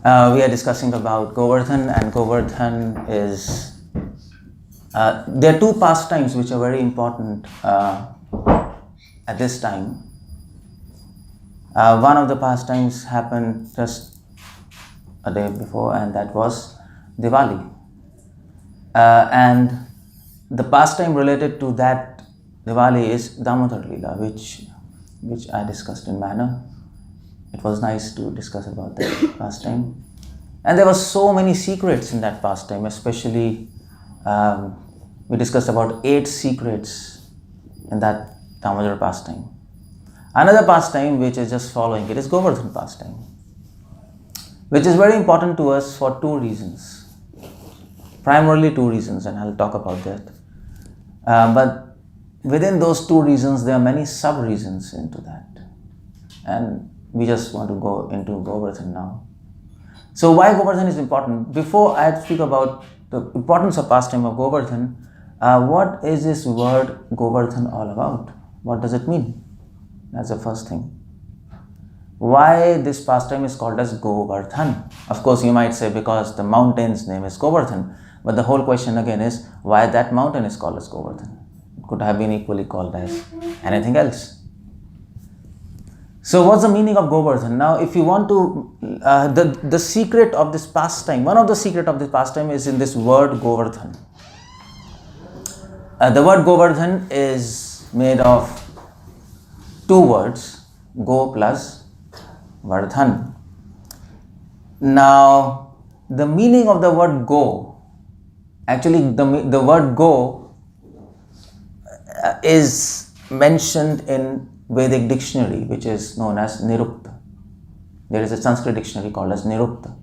We are discussing about Goverdhan, and Goverdhan is, there are two pastimes which are very important at this time. One of the pastimes happened just a day before, and that was Diwali. And the pastime related to that Diwali is Damodar Leela, which I discussed in manner. It was nice to discuss about that pastime. And there were so many secrets in that pastime, especially we discussed about 8 secrets in that Damodar pastime. Another pastime which is just following it is Govardhan pastime, which is very important to us for 2 reasons. Primarily 2 reasons, and I'll talk about that. But within those 2 reasons, there are many sub-reasons into that. And we just want to go into Govardhan now. So why Govardhan is important? Before I speak about the importance of pastime of Govardhan, what is this word Govardhan all about? What does it mean? That's the first thing. Why this pastime is called as Govardhan? Of course, you might say because the mountain's name is Govardhan. But the whole question again is why that mountain is called as Govardhan. It could have been equally called as anything else. So what's the meaning of Govardhan? Now, if you want to, the secret of this pastime, one of the secret of this pastime is in this word Govardhan. The word Govardhan is made of 2 words, Go plus Vardhan. Now, the meaning of the word Go, actually the word Go is mentioned in Vedic dictionary, which is known as 𝗪𝗧𝗪. There is a Sanskrit dictionary called as 𝗪𝗧𝗪.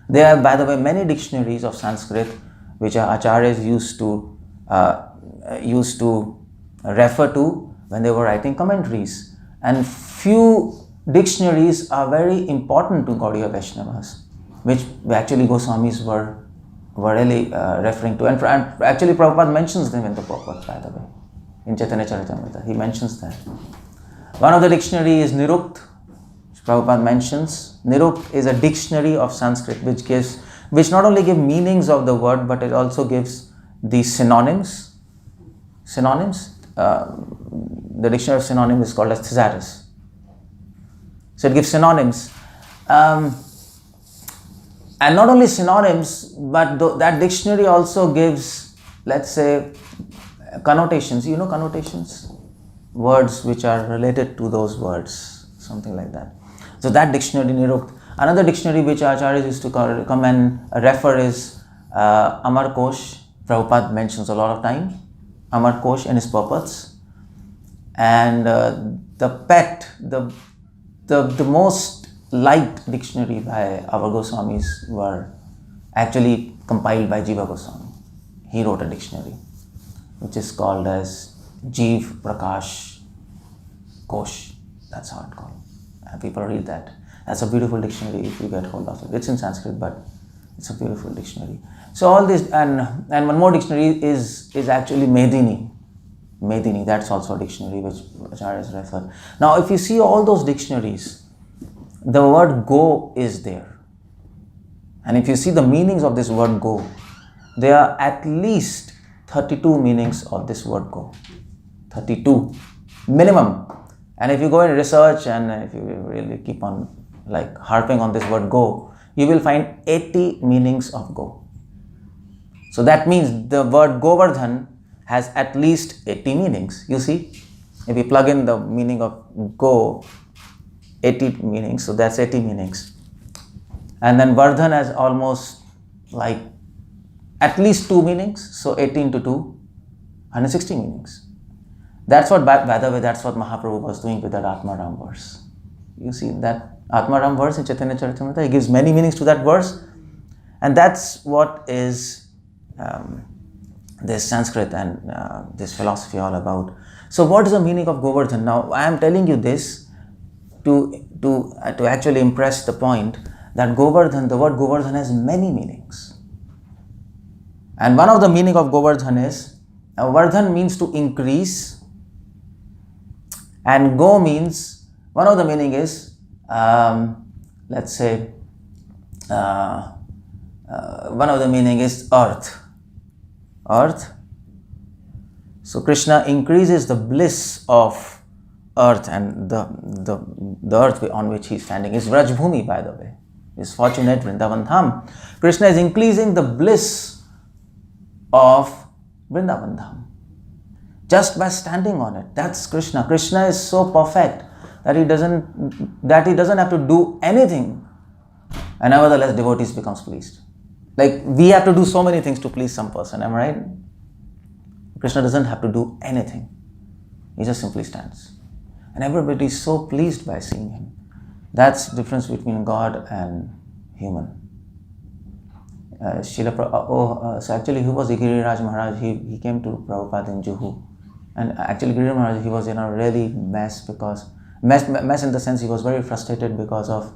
There are, by the way, many dictionaries of Sanskrit which our acharyas used to refer to when they were writing commentaries. And few dictionaries are very important to Gaudiya Vaishnavas, which actually Goswamis were really referring to. And actually Prabhupada mentions them in the purport, by the way. In Chaitanya Charitamrita, he mentions that. One of the dictionary is 𝗪𝗧𝗪, which Prabhupada mentions. 𝗪𝗧𝗪 is a dictionary of Sanskrit which not only give meanings of the word, but it also gives the synonyms. The dictionary of synonyms is called as thesaurus. So it gives synonyms. And not only synonyms, but that dictionary also gives, let's say, connotations. You know connotations? Words which are related to those words, something like that. So that dictionary, 𝗪𝗧𝗪. Another dictionary which acharyas used to come and refer is 𝗪𝗪𝗪. Prabhupada mentions a lot of time 𝗪𝗪𝗪 in his purports. And the most liked dictionary by our Goswamis were actually compiled by Jiva Goswami. He wrote a dictionary which is called as Jiv Prakash Kosh. That's how it's called. And people read that. That's a beautiful dictionary if you get hold of it. It's in Sanskrit, but it's a beautiful dictionary. So all this, and one more dictionary is actually Medini. Medini, that's also a dictionary which acharyas refer. Now, if you see all those dictionaries, the word Go is there. And if you see the meanings of this word Go, there are at least 32 meanings of this word Go. 32 minimum. And if you go and research, and if you really keep on harping on this word Go, you will find 80 meanings of Go. So that means the word Govardhan has at least 80 meanings. You see, if you plug in the meaning of Go, 80 meanings, so that's 80 meanings. And then Vardhan has almost at least 2 meanings, so 18 to 2, 160 meanings. That's what, by the way, that's what Mahaprabhu was doing with that Atmaram verse. You see that Atmaram verse in Chaitanya Charitamrita, he gives many meanings to that verse, and that's what is this Sanskrit and this philosophy all about. So what is the meaning of Govardhan? Now, I am telling you this to actually impress the point that Govardhan, the word Govardhan has many meanings. And one of the meaning of Govardhan is, Vardhan means to increase, and Go means, one of the meaning is, let's say, one of the meaning is earth. Earth. So Krishna increases the bliss of earth, and the earth on which he is standing is Vrajbhumi, by the way. Is fortunate Vrindavan Dham. Krishna is increasing the bliss of Vrindavan Dham just by standing on it. That's Krishna. Krishna is so perfect that he doesn't have to do anything, and nevertheless devotees becomes pleased. Like we have to do so many things to please some person, am I right? Krishna doesn't have to do anything. He just simply stands. And everybody is so pleased by seeing him. That's the difference between God and human. So actually, who was Giriraj Maharaj? He came to Prabhupada in Juhu. And actually, Giriraj Maharaj, he was in a really mess in the sense he was very frustrated because of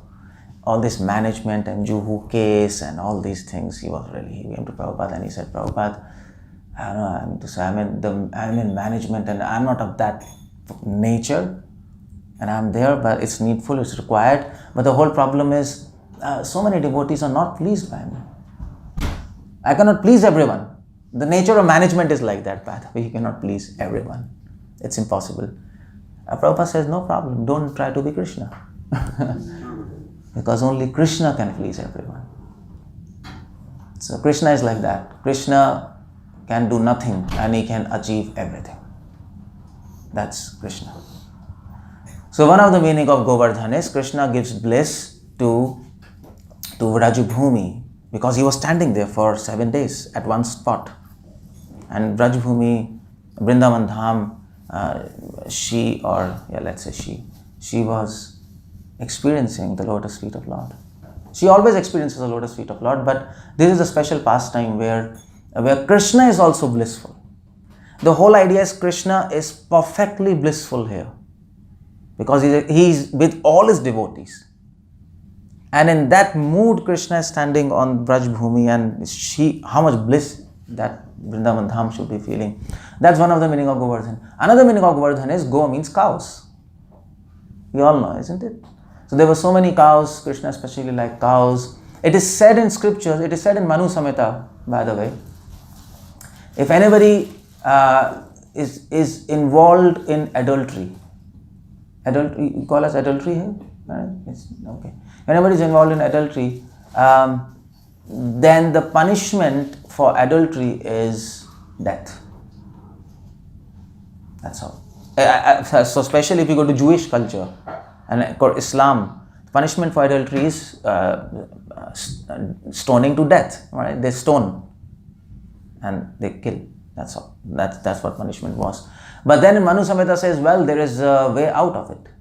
all this management and Juhu case and all these things. He came to Prabhupada and he said, Prabhupada, I don't know, I'm in management and I'm not of that nature, and I'm there, but it's needful, it's required. But the whole problem is, so many devotees are not pleased by me. I cannot please everyone. The nature of management is like that, by the way. You cannot please everyone. It's impossible. Prabhupada says, no problem, don't try to be Krishna. Because only Krishna can please everyone. So Krishna is like that. Krishna can do nothing and he can achieve everything. That's Krishna. So one of the meaning of Govardhan is Krishna gives bliss to Vrajbhumi, because he was standing there for 7 days at one spot. And Vrajbhumi, Vrindavan Dham, she was experiencing the lotus feet of Lord. She always experiences the lotus feet of Lord, but this is a special pastime where Krishna is also blissful. The whole idea is Krishna is perfectly blissful here, because he is with all his devotees. And in that mood, Krishna is standing on Vrajbhumi, and how much bliss that Vrindavan Dham should be feeling. That's one of the meaning of Govardhan. Another meaning of Govardhan is Go means cows. We all know, isn't it? So there were so many cows. Krishna especially liked cows. It is said in scriptures, it is said in Manu Samhita, by the way, if anybody is involved in adultery, you call us adultery here? It's, okay. Whenever is involved in adultery, then the punishment for adultery is death. That's all. So especially if you go to Jewish culture and Islam, punishment for adultery is stoning to death. Right? They stone and they kill. That's all. That's what punishment was. But then Manu Samhita says, well, there is a way out of it.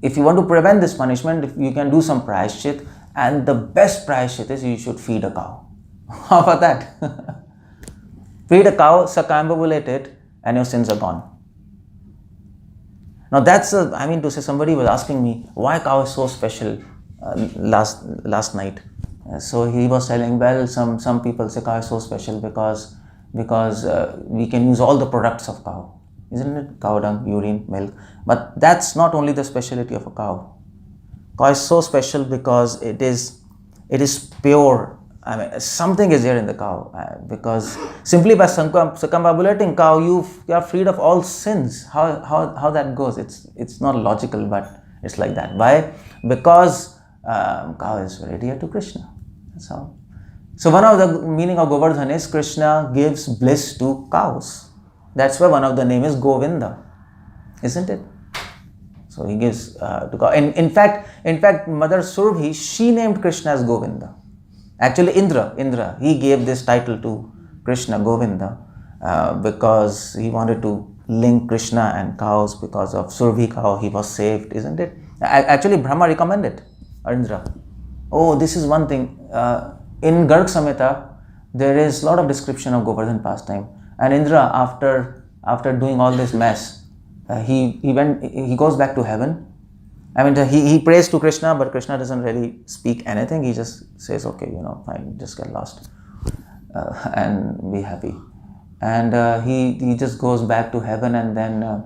If you want to prevent this punishment, you can do some prayashchit, and the best prayashchit is you should feed a cow. How about that? Feed a cow, circumambulate it, and your sins are gone. Now that's, somebody was asking me, why cow is so special last night. So he was telling, well, some people say cow is so special because we can use all the products of cow. Isn't it? Cow dung, urine, milk. But that's not only the speciality of a cow. Cow is so special because it is pure. Something is there in the cow. Because simply by circumambulating cow, you are freed of all sins. How that goes? It's not logical, but it's like that. Why? Because cow is very dear to Krishna. That's all. So one of the meaning of Govardhan is Krishna gives bliss to cows. That's why one of the name is Govinda, isn't it? So he gives to cow. In fact, Mother Surabhi, she named Krishna as Govinda. Actually, Indra, he gave this title to Krishna, Govinda, because he wanted to link Krishna and cows. Because of Surabhi cow, he was saved, isn't it? Actually, Brahma recommended Indra. Oh, this is one thing. In Garg Samhita, there is a lot of description of Govardhan pastime. And Indra, after doing all this mess, he goes back to heaven. He prays to Krishna, but Krishna doesn't really speak anything. He just says, okay, fine, just get lost and be happy. And he just goes back to heaven, and then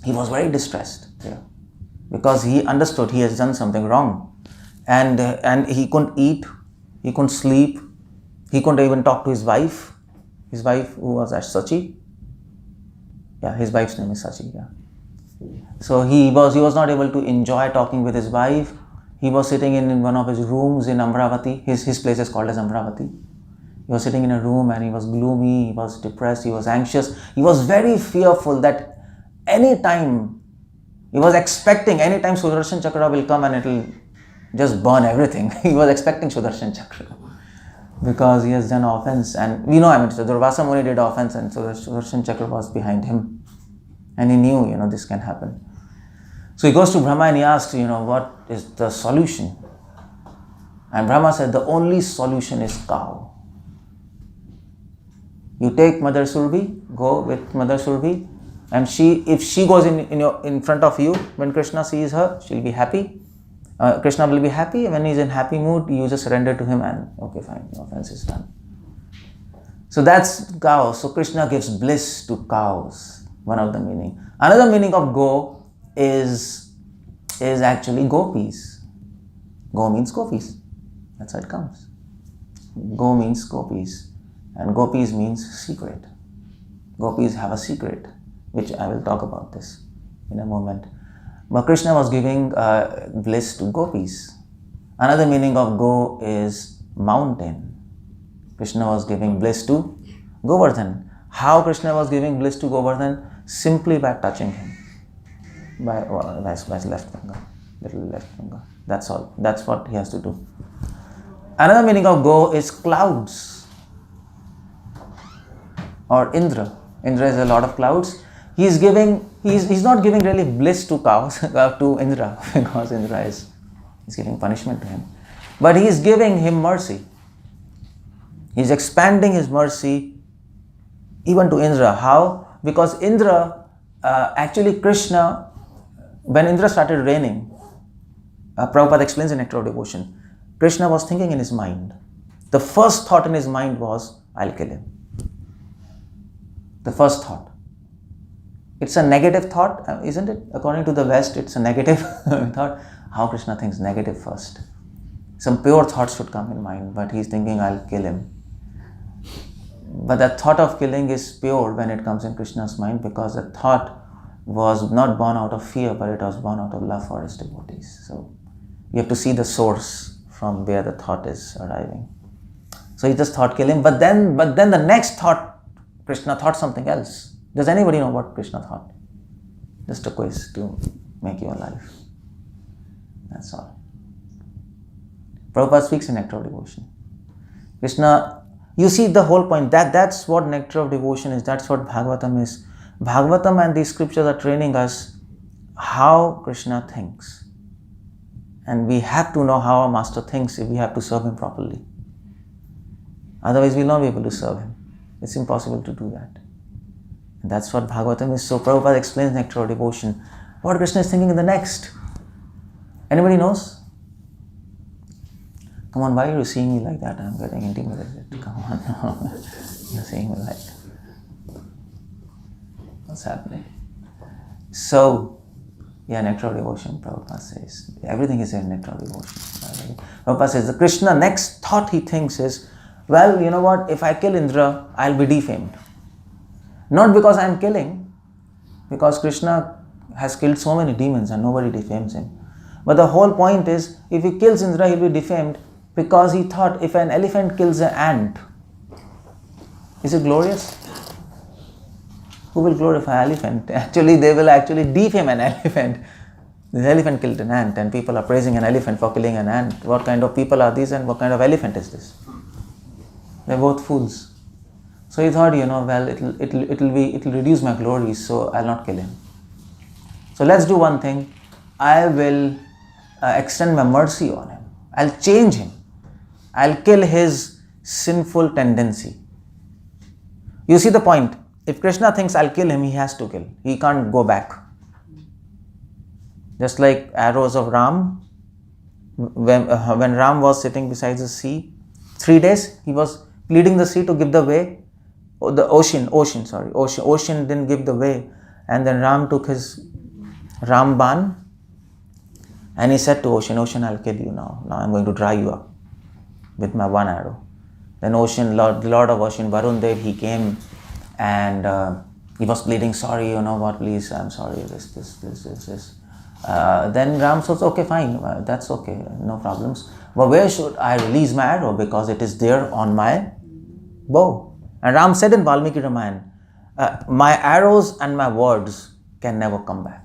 he was very distressed there because he understood he has done something wrong. and he couldn't eat, he couldn't sleep, he couldn't even talk to his wife who was 𝗙𝗪𝗃. Yeah, his wife's name is 𝗙𝗪𝗃. Yeah. So he was not able to enjoy talking with his wife. He was sitting in one of his rooms in Amravati. His place is called as Amravati. He was sitting in a room and he was gloomy, he was depressed, he was anxious. He was very fearful that anytime, he was expecting anytime Sudarshan Chakra will come and it will just burn everything. He was expecting Sudarshan Chakra because he has done offense. And we know, Durvasa Muni did offense and Sudarshan Chakra was behind him. And he knew, this can happen. So he goes to Brahma and he asks, what is the solution? And Brahma said, the only solution is cow. You take Mother Surbhi, go with Mother Surbhi, and if she goes in front of you, when Krishna sees her, she'll be happy. Krishna will be happy. When he's in happy mood, you just surrender to him and okay, fine, your offense is done. So that's cow. So Krishna gives bliss to cows. One of the meaning. Another meaning of go is actually gopis. Go means gopis. That's how it comes. Go means gopis. And gopis means secret. Gopis have a secret, which I will talk about this in a moment. But Krishna was giving bliss to gopis. Another meaning of go is mountain. Krishna was giving bliss to Goverdhan. How Krishna was giving bliss to Goverdhan? Simply by touching him. By his left finger. Little left finger. That's all. That's what he has to do. Another meaning of go is clouds. Or Indra. Indra is a lot of clouds. He's not giving really bliss to cows, to Indra, because Indra is giving punishment to him. But he is giving him mercy. He is expanding his mercy even to Indra. How? Because Indra, actually Krishna, when Indra started raining, Prabhupada explains in Nectar of Devotion, Krishna was thinking in his mind. The first thought in his mind was, I'll kill him. The first thought. It's a negative thought, isn't it? According to the West, it's a negative thought. How Krishna thinks negative first. Some pure thoughts should come in mind, but he's thinking, I'll kill him. But that thought of killing is pure when it comes in Krishna's mind, because the thought was not born out of fear, but it was born out of love for his devotees. So you have to see the source from where the thought is arriving. So he just thought kill him, but then the next thought, Krishna thought something else. Does anybody know what Krishna thought? Just a quiz to make you alive. That's all. Prabhupada speaks in Nectar of Devotion. Krishna, you see the whole point. That's what Nectar of Devotion is. That's what Bhagavatam is. Bhagavatam and these scriptures are training us how Krishna thinks. And we have to know how our master thinks if we have to serve him properly. Otherwise, we will not be able to serve him. It's impossible to do that. And that's what Bhagavatam is. So Prabhupada explains Nectar of Devotion. What Krishna is thinking in the next. Anybody knows? Come on, why are you seeing me like that? I'm getting intimidated. Come on. You're seeing me like, what's happening? So, yeah, Nectar of Devotion, Prabhupada says. Everything is in Nectar of Devotion. Prabhupada says, the Krishna next thought he thinks is, well, you know what, if I kill Indra, I'll be defamed. Not because I'm killing, because Krishna has killed so many demons and nobody defames him. But the whole point is, if he kills Indra, he'll be defamed because he thought if an elephant kills an ant, is it glorious? Who will glorify elephant? Actually, they will actually defame an elephant. This elephant killed an ant and people are praising an elephant for killing an ant. What kind of people are these and what kind of elephant is this? They're both fools. So he thought, well, it'll reduce my glory, so I'll not kill him. So let's do one thing. I will extend my mercy on him. I'll change him. I'll kill his sinful tendency. You see the point. If Krishna thinks I'll kill him, he has to kill. He can't go back. Just like arrows of Ram. When Ram was sitting beside the sea, 3 days he was pleading the sea to give the way. The ocean didn't give the way, and then Ram took his Ramban And he said to ocean, ocean, I'll kill you now. Now I'm going to dry you up with my one arrow. Then ocean, the Lord of Ocean, Varun Dev, he came and he was pleading, sorry, you know what, please, I'm sorry, this. Then Ram says, okay, fine, that's okay, no problems. But where should I release my arrow? Because it is there on my bow. And Ram said in Valmiki Ramayana, my arrows and my words can never come back.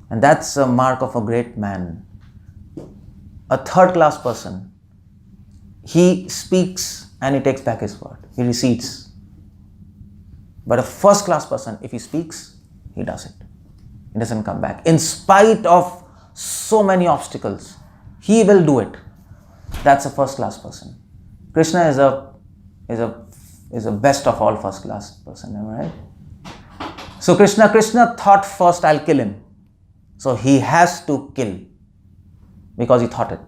And that's a mark of a great man. A third-class person, he speaks and he takes back his word. He recedes. But a first-class person, if he speaks, he does it. He doesn't come back. In spite of so many obstacles, he will do it. That's a first-class person. Krishna is a best of all first-class person, am I right? So Krishna thought first, I'll kill him. So he has to kill because he thought it.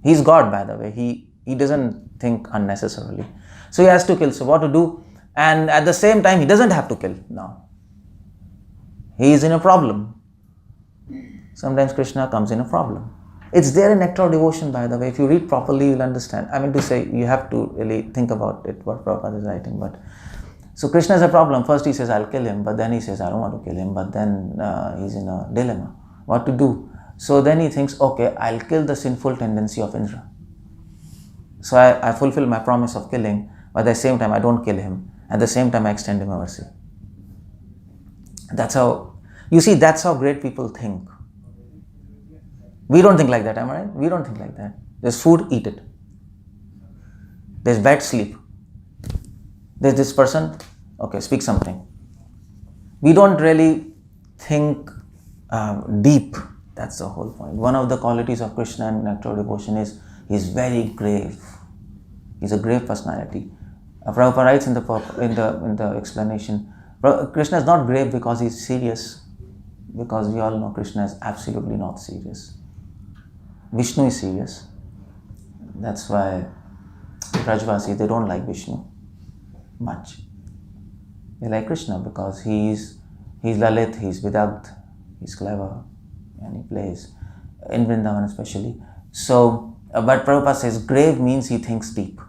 He's God, by the way. He doesn't think unnecessarily. So he has to kill. So what to do? And at the same time, he doesn't have to kill now. He is in a problem. Sometimes Krishna comes in a problem. It's there in Nectar of Devotion, by the way. If you read properly, you'll understand. I mean to say, you have to really think about it, what Prabhupada is writing. But so Krishna is a problem. First he says, I'll kill him. But then he says, I don't want to kill him. But then he's in a dilemma. What to do? So then he thinks, okay, I'll kill the sinful tendency of Indra. So I fulfill my promise of killing. But at the same time, I don't kill him. At the same time, I extend him a mercy. That's how, you see, that's how great people think. We don't think like that, am I right? We don't think like that. There's food, eat it. There's bed, sleep. There's this person, okay, speak something. We don't really think deep. That's the whole point. One of the qualities of Krishna and Nectar of Devotion is he's very grave. He's a grave personality. Prabhupada writes in the explanation, Krishna is not grave because he's serious, because we all know Krishna is absolutely not serious. Vishnu is serious. That's why Brajvasi, they don't like Vishnu much. They like Krishna because he's Lalit, he's Vidagdh, he's clever, and he plays in Vrindavan especially. So, but Prabhupada says grave means he thinks deep.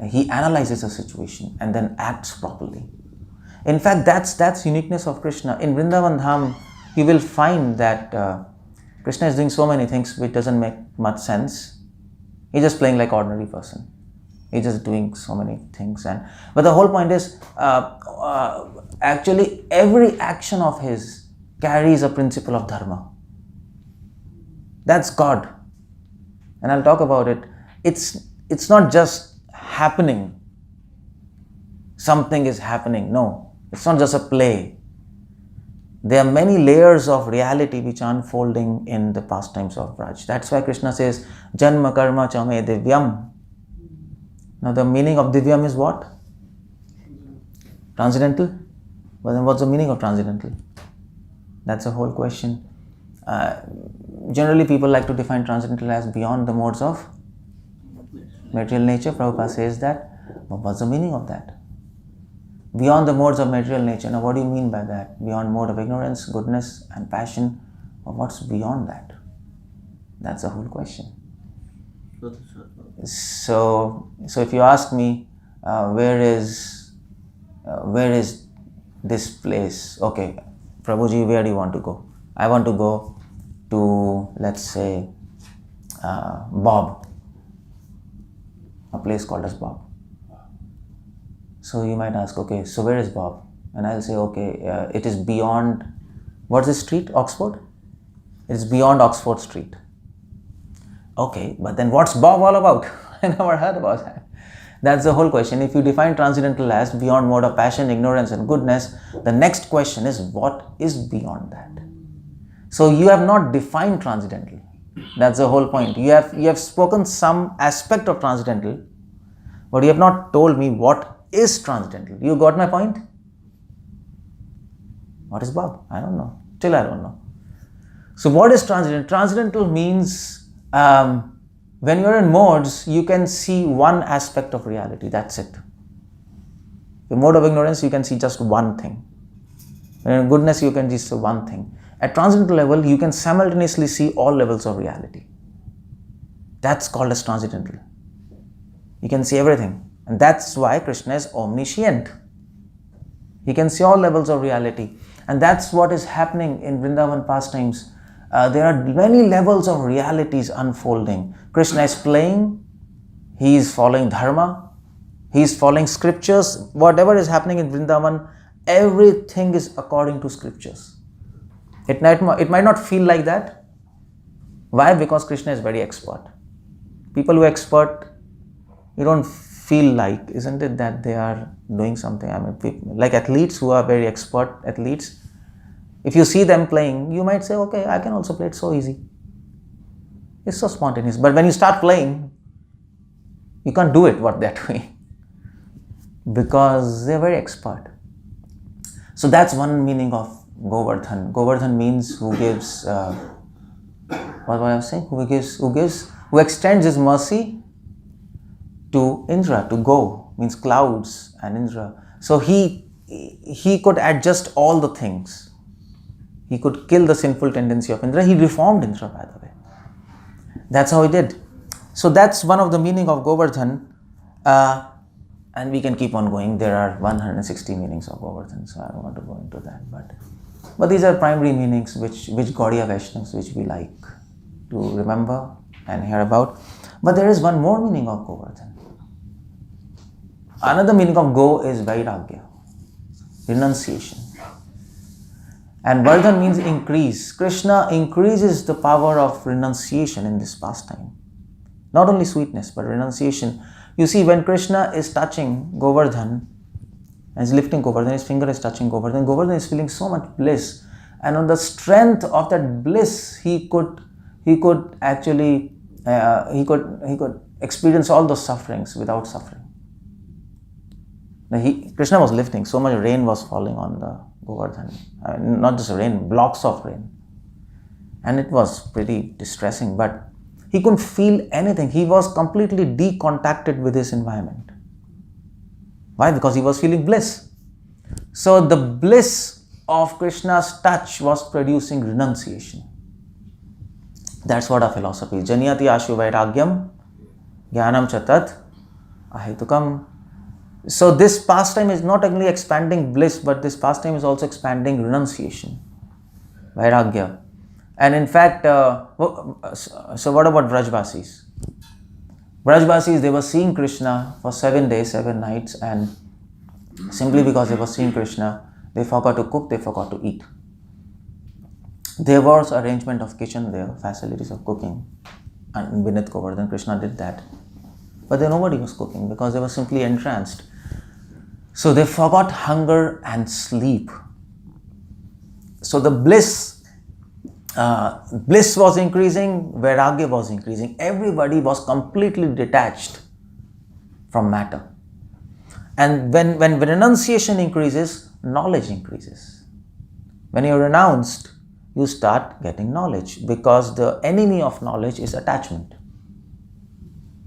He analyzes a situation and then acts properly. In fact, that's uniqueness of Krishna. In Vrindavan Dham, you will find that Krishna is doing so many things which doesn't make much sense. He's just playing like ordinary person. He's just doing so many things. But the whole point is, actually every action of his carries a principle of dharma. That's God. And I'll talk about it. It's not just happening. Something is happening. No, it's not just a play. There are many layers of reality which are unfolding in the pastimes of Braj. That's why Krishna says, Janma karma chame divyam. Now the meaning of divyam is what? Transcendental? But then what's the meaning of transcendental? That's a whole question. Generally people like to define transcendental as beyond the modes of material nature. Prabhupada says that. But what's the meaning of that? Beyond the modes of material nature. Now what do you mean by that? Beyond mode of ignorance, goodness and passion. Or what's beyond that? That's the whole question. So if you ask me, where is this place? Okay, Prabhuji, where do you want to go? I want to go to, let's say, Bob. A place called as Bob. So you might ask, okay, so where is Bob? And I'll say, okay, it is beyond, what's the street? Oxford? It's beyond Oxford Street. Okay, but then what's Bob all about? I never heard about that. That's the whole question. If you define transcendental as beyond mode of passion, ignorance and goodness, the next question is, what is beyond that? So you have not defined transcendental. That's the whole point. You have spoken some aspect of transcendental, but you have not told me what is transcendental. You got my point? What is Bob? I don't know. Till I don't know. So what is transcendental? Transcendental means when you're in modes, you can see one aspect of reality. That's it. In mode of ignorance, you can see just one thing. When in goodness, you can just see one thing. At transcendental level, you can simultaneously see all levels of reality. That's called as transcendental. You can see everything. And that's why Krishna is omniscient. He can see all levels of reality. And that's what is happening in Vrindavan pastimes. There are many levels of realities unfolding. Krishna is playing. He is following dharma. He is following scriptures. Whatever is happening in Vrindavan, everything is according to scriptures. It might not feel like that. Why? Because Krishna is very expert. People who are expert, you don't feel like, isn't it, that they are doing something? I mean, people, like athletes who are very expert athletes, if you see them playing, you might say, okay, I can also play it so easy. It's so spontaneous. But when you start playing, you can't do it what they're doing because they're very expert. So that's one meaning of Goverdhan. Goverdhan means who gives, what was I saying? Who extends his mercy to Indra, to go, means clouds and Indra. So he could adjust all the things. He could kill the sinful tendency of Indra. He reformed Indra, by the way. That's how he did. So that's one of the meaning of Goverdhan. And we can keep on going. There are 160 meanings of Goverdhan, so I don't want to go into that. But these are primary meanings which Gaudiya Vaishnavas, which we like to remember and hear about. But there is one more meaning of Goverdhan. Another meaning of Go is Vairagya, renunciation. And Vardhan means increase. Krishna increases the power of renunciation in this pastime. Not only sweetness, but renunciation. You see, when Krishna is touching Govardhan, and is lifting Govardhan, his finger is touching Govardhan, Govardhan is feeling so much bliss. And on the strength of that bliss, he could actually, he could experience all those sufferings without suffering. Now Krishna was lifting, so much rain was falling on the Govardhan. I mean, not just rain, blocks of rain. And it was pretty distressing, but he couldn't feel anything. He was completely decontacted with his environment. Why? Because he was feeling bliss. So the bliss of Krishna's touch was producing renunciation. That's what our philosophy is. Janyati ashu vairagyam jnanam chatat ahetukam. So this pastime is not only expanding bliss, but this pastime is also expanding renunciation, vairagya. And in fact, so what about Vrajvasis? Vrajvasis, they were seeing Krishna for 7 days, 7 nights, and simply because they were seeing Krishna, they forgot to cook, they forgot to eat. There was arrangement of kitchen there, facilities of cooking, and beneath Govardhan, Krishna did that. But then nobody was cooking because they were simply entranced. So they forgot hunger and sleep. So the bliss was increasing, vairagya was increasing. Everybody was completely detached from matter. And when renunciation increases, knowledge increases. When you're renounced, you start getting knowledge, because the enemy of knowledge is attachment.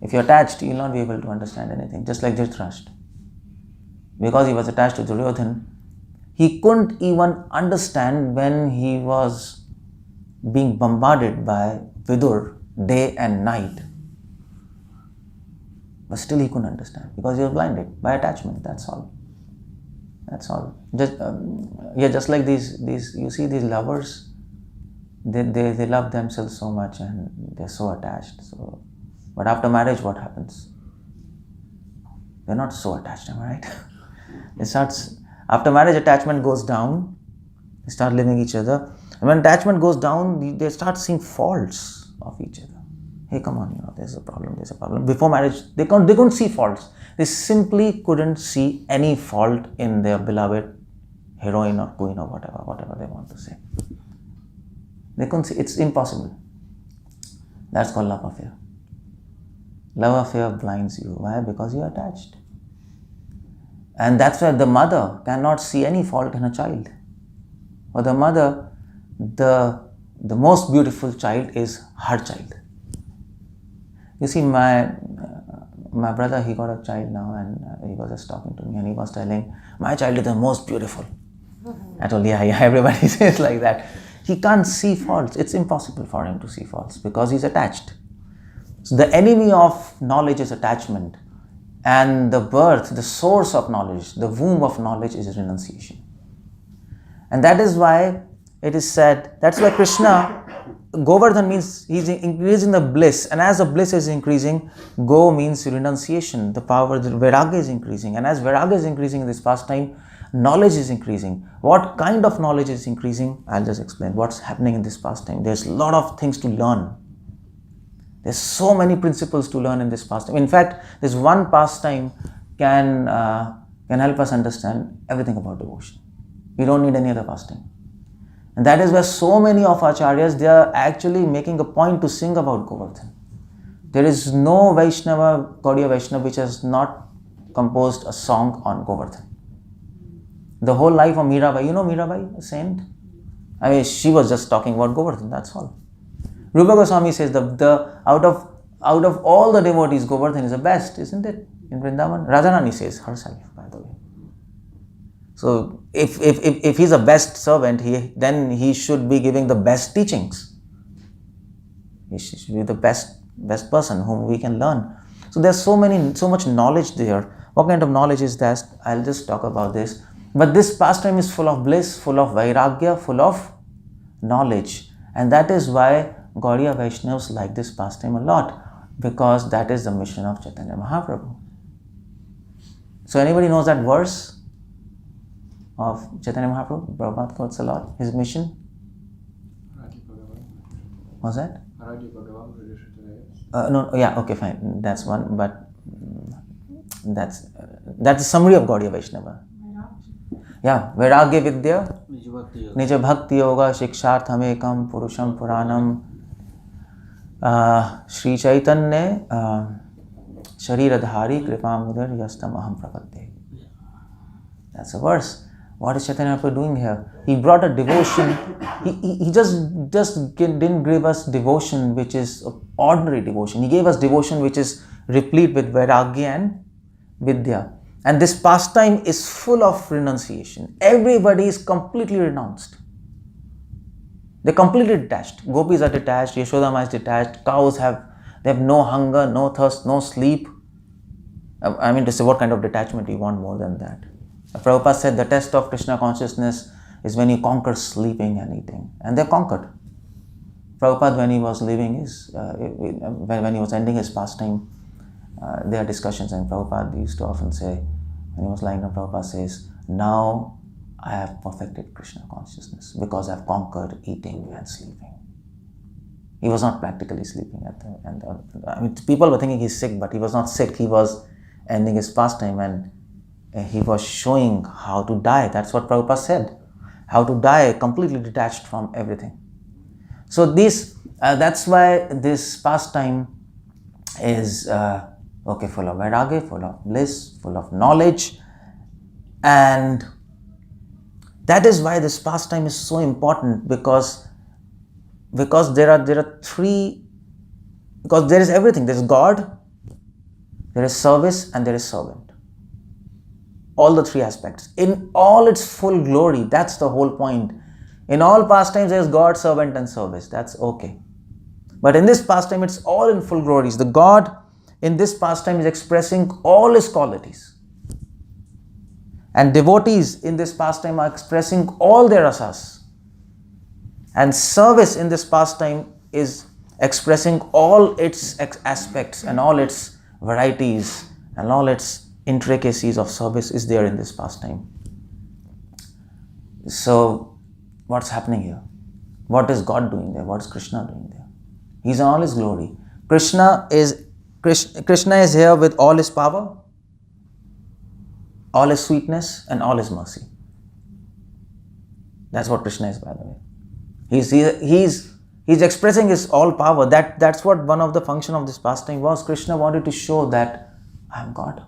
If you're attached, you'll not be able to understand anything. Just like Dhritarashtra. Because he was attached to Duryodhan, he couldn't even understand when he was being bombarded by Vidur day and night. But still he couldn't understand because he was blinded by attachment. That's all. That's all. Just like these you see these lovers, they love themselves so much and they're so attached. So, but after marriage, what happens? They're not so attached, am I right? After marriage, attachment goes down. They start living each other. And when attachment goes down, they start seeing faults of each other. Hey, come on, there's a problem. Before marriage, they couldn't see faults. They simply couldn't see any fault in their beloved heroine or queen or whatever they want to say. They couldn't see. It's impossible. That's called love affair. Love affair blinds you. Why? Because you're attached. And that's why the mother cannot see any fault in a child. For the mother, the most beautiful child is her child. You see, my brother, he got a child now, and he was just talking to me, and he was telling, my child is the most beautiful. I told, yeah, everybody says like that. He can't see faults. It's impossible for him to see faults because he's attached. So the enemy of knowledge is attachment. And the birth, the source of knowledge, the womb of knowledge is renunciation. And that is why it is said, that's why Krishna, Goverdhan means he's increasing the bliss. And as the bliss is increasing, Go means renunciation. The power, the Vairagya is increasing. And as Vairagya is increasing in this pastime, knowledge is increasing. What kind of knowledge is increasing? I'll just explain what's happening in this pastime. There's a lot of things to learn. There's so many principles to learn in this pastime. In fact, this one pastime can help us understand everything about devotion. We don't need any other pastime. And that is where so many of acharyas, they are actually making a point to sing about Govardhan. There is no Vaishnava, Gaudiya Vaishnava, which has not composed a song on Govardhan. The whole life of Mirabai, you know Mirabai, a saint? I mean, she was just talking about Govardhan, that's all. Rupa Goswami says out of all the devotees, Govardhan is the best, isn't it? In Vrindavan. Radharani says herself, by the way. So if he's a best servant, then he should be giving the best teachings. He should be the best person whom we can learn. So there's so much knowledge there. What kind of knowledge is that? I'll just talk about this. But this pastime is full of bliss, full of vairagya, full of knowledge. And that is why Gaudiya Vaishnavas like this pastime a lot, because that is the mission of Chaitanya Mahaprabhu. So anybody knows that verse of Chaitanya Mahaprabhu? Prabhupada quotes a lot. His mission? What's that? Okay, fine. That's one, but that's the summary of Gaudiya Vaishnava. Yeah, Vairagya Vidya, Nija Bhakti Yoga, 𝗙𝗂𝗃 Purusham Puranam, Sri Chaitanya, Sharirādhari Kripamudar Yastam Aham Prapadde. That's a verse. What is Chaitanya Mahaprabhu doing here? He brought a devotion. He just didn't give us devotion which is ordinary devotion. He gave us devotion which is replete with Vairagya and Vidya. And this pastime is full of renunciation. Everybody is completely renounced. They're completely detached. Gopis are detached, Yashodama is detached, cows have no hunger, no thirst, no sleep. I mean to say, what kind of detachment you want more than that? Prabhupada said the test of Krishna consciousness is when you conquer sleeping and eating. And they conquered. Prabhupada, when he was leaving when he was ending his pastime, there are discussions, and Prabhupada used to often say, when he was lying down, Prabhupada says, now I have perfected Krishna consciousness because I have conquered eating and sleeping. He was not practically sleeping at the end. I mean, people were thinking he's sick, but he was not sick. He was ending his pastime and he was showing how to die. That's what Prabhupada said. How to die completely detached from everything. So that's why this pastime is full of vairagya, full of bliss, full of knowledge. And that is why this pastime is so important, because there are three, because there is everything. There is God, there is service, and there is servant. All the three aspects. In all its full glory, that's the whole point. In all pastimes, there is God, servant, and service. That's okay. But in this pastime, it's all in full glories. The God in this pastime is expressing all his qualities. And devotees in this pastime are expressing all their rasas. And service in this pastime is expressing all its aspects and all its varieties and all its intricacies of service is there in this pastime. So, what's happening here? What is God doing there? What is Krishna doing there? He's in all his glory. Krishna is here with all his power, all his sweetness, and all his mercy. That's what Krishna is, by the way. He's expressing his all power. That's what one of the function of this pastime was. Krishna wanted to show that I am God.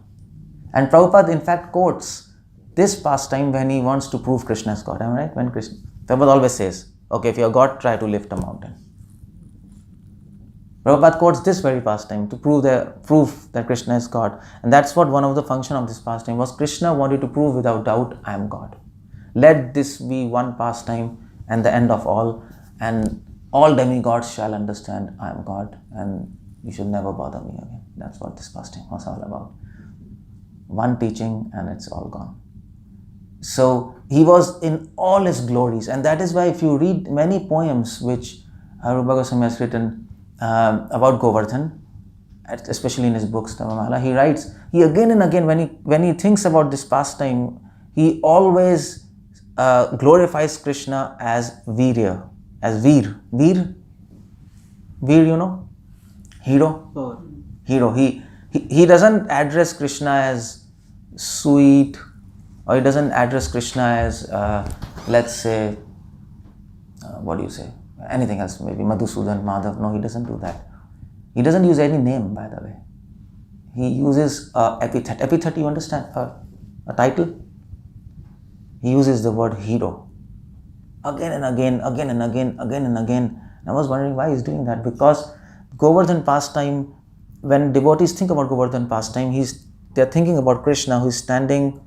And Prabhupada in fact quotes this pastime when he wants to prove Krishna is God. Am I right? When Prabhupada always says, okay, if you are God, try to lift a mountain. Prabhupada quotes this very pastime to prove that Krishna is God. And that's what one of the function of this pastime was. Krishna wanted to prove without doubt, I am God. Let this be one pastime and the end of all, and all demigods shall understand I am God, and you should never bother me again. That's what this pastime was all about. One teaching and it's all gone. So he was in all his glories, and that is why if you read many poems which Rupa Goswami has written about Goverdhan, especially in his books, Tamamala, he writes, he again and again, when he thinks about this pastime, he always glorifies Krishna as Virya, as Veer. Veer, you know? Hero. Oh. Hero. He doesn't address Krishna as sweet, or he doesn't address Krishna as, let's say, what do you say? Anything else, maybe Madhusudan, Madhav. No, he doesn't do that. He doesn't use any name, by the way. He uses epithet. Epithet, you understand? A title. He uses the word hero. Again and again, again and again, again and again. And I was wondering why he's doing that. Because Govardhan pastime, when devotees think about Govardhan pastime, they're thinking about Krishna who is standing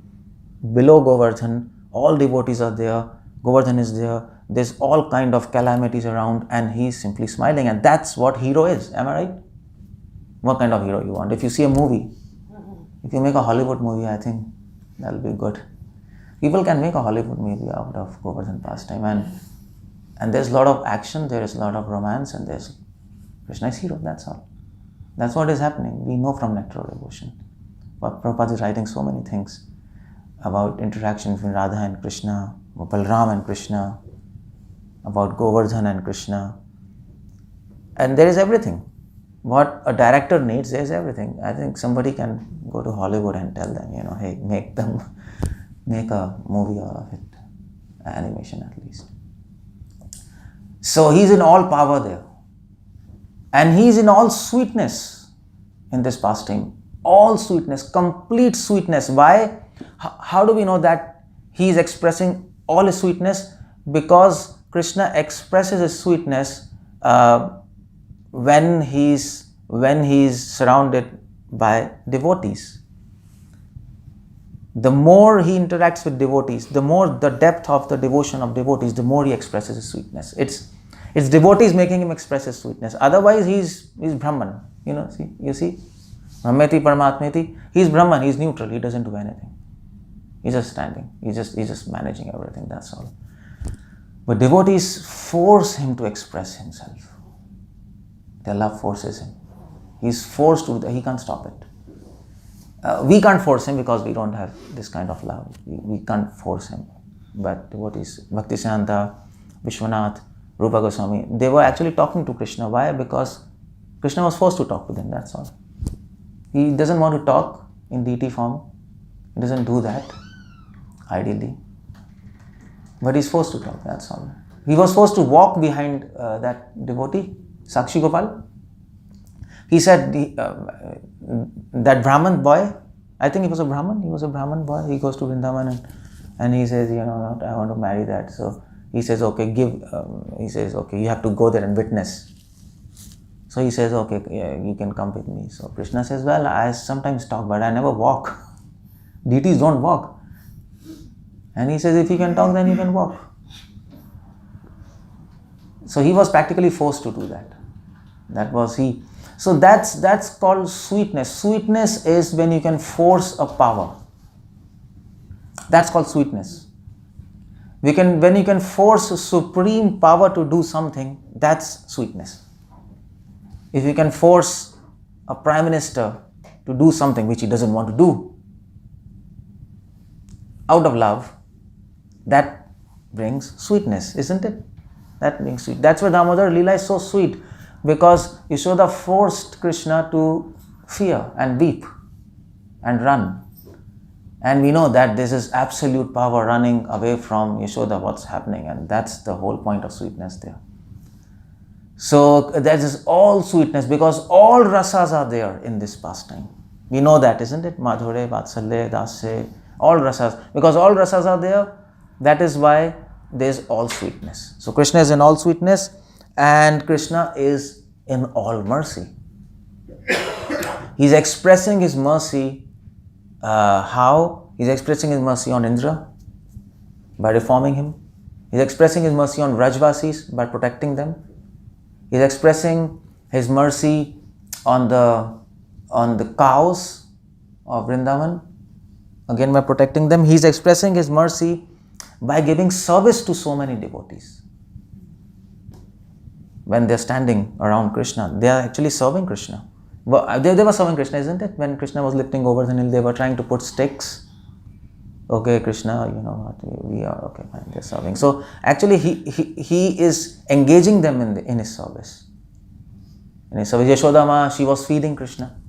below Govardhan. All devotees are there. Govardhan is there. There's all kind of calamities around, and he's simply smiling, and that's what hero is. Am I right? What kind of hero you want? If you see a movie, if you make a Hollywood movie, I think that'll be good. People can make a Hollywood movie out of Govardhan pastime, and there's a lot of action, there is a lot of romance, and there's Krishna is hero. That's all. That's what is happening. We know from Nectar of Devotion. But Prabhupada is writing so many things about interaction between Radha and Krishna, Balram and Krishna, about Govardhan and Krishna. And there is everything. What a director needs, there is everything. I think somebody can go to Hollywood and tell them, hey, make a movie out of it, animation at least. So he's in all power there. And he's in all sweetness in this pastime. All sweetness, complete sweetness. Why? How do we know that he is expressing all his sweetness? Because Krishna expresses his sweetness when he's surrounded by devotees. The more he interacts with devotees, the more the depth of the devotion of devotees, the more he expresses his sweetness. It's devotees making him express his sweetness. Otherwise, he's Brahman. You see? Brahmeti Paramatmeti. He's Brahman. He's neutral. He doesn't do anything. He's just standing. He's just managing everything. That's all. But devotees force him to express himself. Their love forces him. He's forced to. He can't stop it. We can't force him because we don't have this kind of love. We can't force him. But devotees, Bhaktisiddhanta, Vishwanath, Rupa Goswami, they were actually talking to Krishna. Why? Because Krishna was forced to talk to them, that's all. He doesn't want to talk in deity form. He doesn't do that, ideally. But he's forced to talk, that's all. He was forced to walk behind that devotee, 𝗙𝗶𝗹𝗪. He said, that Brahman boy, I think he was a Brahman boy, he goes to Vrindavan and he says, I want to marry that. So he says, okay, you have to go there and witness. So he says, okay, you can come with me. So Krishna says, well, I sometimes talk, but I never walk. Deities don't walk. And he says, if you can talk, then you can walk. So he was practically forced to do that. That was he. So that's called sweetness. Sweetness is when you can force a power. That's called sweetness. When you can force a supreme power to do something, that's sweetness. If you can force a prime minister to do something which he doesn't want to do, out of love, that brings sweetness, isn't it? That brings sweet. That's why Damodar Leela is so sweet, because Yashoda forced Krishna to fear and weep and run. And we know that this is absolute power running away from Yashoda, what's happening, and that's the whole point of sweetness there. So that is all sweetness, because all rasas are there in this pastime. We know that, isn't it? Madhure, vatsalya, dasya, all rasas. Because all rasas are there, that is why there is all sweetness. So Krishna is in all sweetness, and Krishna is in all mercy. He's expressing his mercy. How? He's expressing his mercy on Indra by reforming him. He's expressing His mercy on Vrajvasis by protecting them. He's expressing His mercy on the cows of Vrindavan, again by protecting them. He's expressing His mercy by giving service to so many devotees. When they're standing around Krishna, they are actually serving Krishna. Well, they were serving Krishna, isn't it? When Krishna was lifting Goverdhan hill, they were trying to put sticks. Okay, Krishna, you know what, we are, okay, fine, they're serving. So actually he is engaging them in His service. In His service, Yashoda Ma, she was feeding Krishna.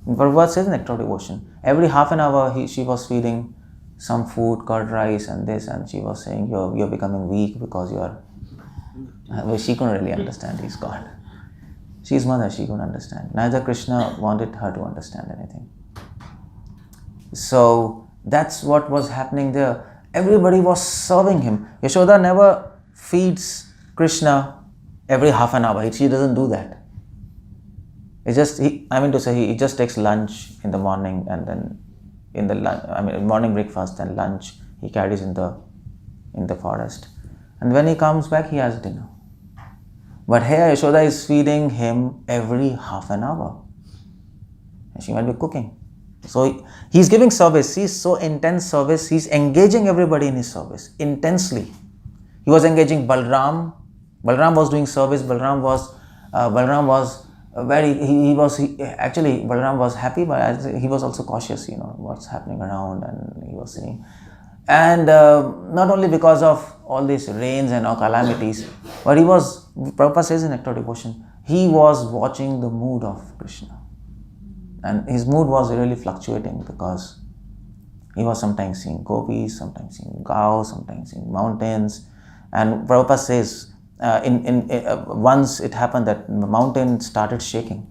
Prabhupada says in Nectar of Devotion, every half an hour she was feeding some food, curd rice and this, and she was saying, you're becoming weak because you are... Well, she couldn't really understand He's God. She's mother, she couldn't understand. Neither Krishna wanted her to understand anything. So that's what was happening there. Everybody was serving Him. Yashoda never feeds Krishna every half an hour. She doesn't do that. It's just, he just takes lunch in the morning, and then morning breakfast and lunch he carries in the forest. And when he comes back, he has dinner. But here Yashoda is feeding him every half an hour. And she might be cooking. So he's giving service. He's so intense service. He's engaging everybody in his service intensely. He was engaging Balram. Balram was doing service. Balram was happy, but he was also cautious, what's happening around, and he was seeing. And not only because of all these rains and all calamities, but Prabhupada says in Nectar of Devotion, he was watching the mood of Krishna. And his mood was really fluctuating because he was sometimes seeing gopis, sometimes seeing cows, sometimes seeing mountains. And Prabhupada says, once it happened that the mountain started shaking,